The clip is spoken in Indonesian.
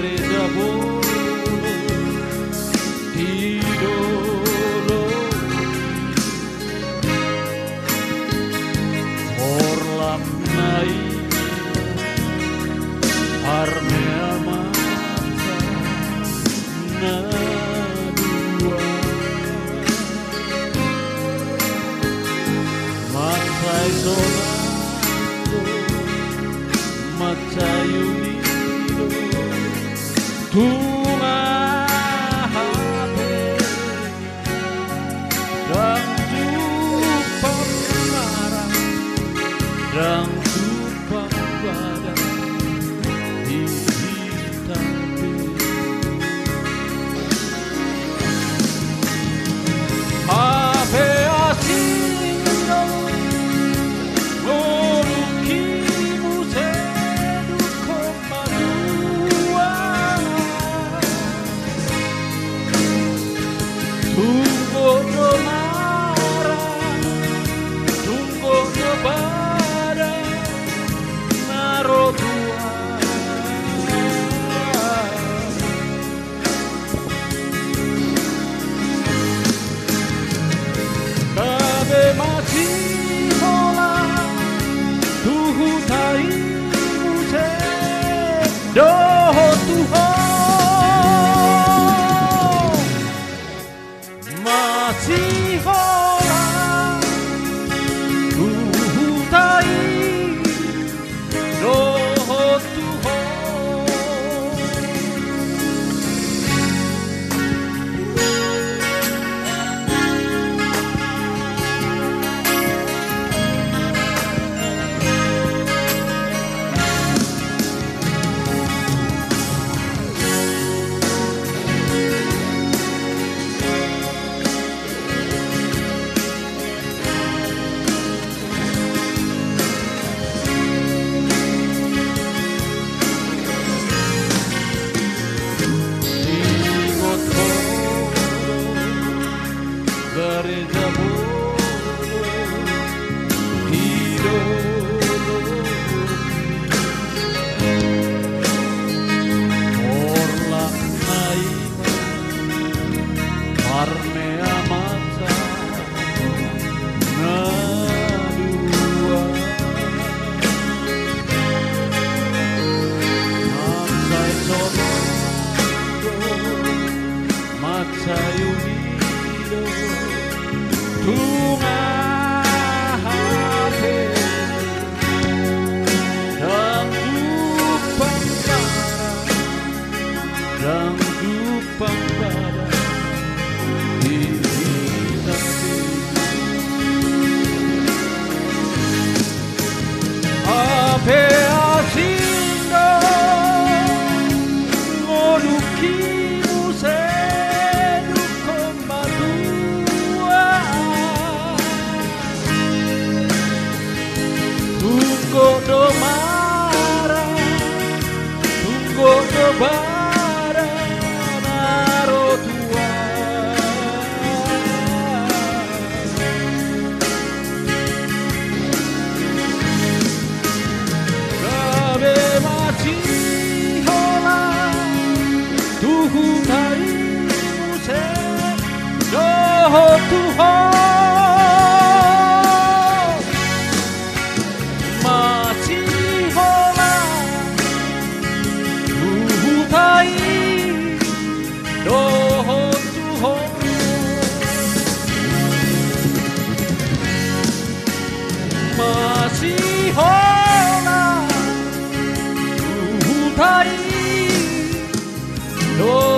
gereja boleh idolo Orlam naik armea masa nadua Matsai sonando Matsai unido Tunga hati dan tupang marah dan tupang badan di hitapi Ave asindo Olukimu seduko madua Tunggu no marah Tunggu no bara Naro tua Kabe mati hola Tuhutai muse Doho tuho Mati hola Tuhutai Doho tuho Ingot kodo gereja boleh idolo Orlam naik armea masa nadua Matsai sonando Matsai unido Tunga hati dan tupang marah dan tupang badan di hitapi Ave asindo Olukimu seduko madua Tunggu do marah Tunggu do bara Naro tua Kabe mati hola Tuhutai muse Doho tuho Mati hola Tuhutai Doho tuho Mati hola Tuhutai Doho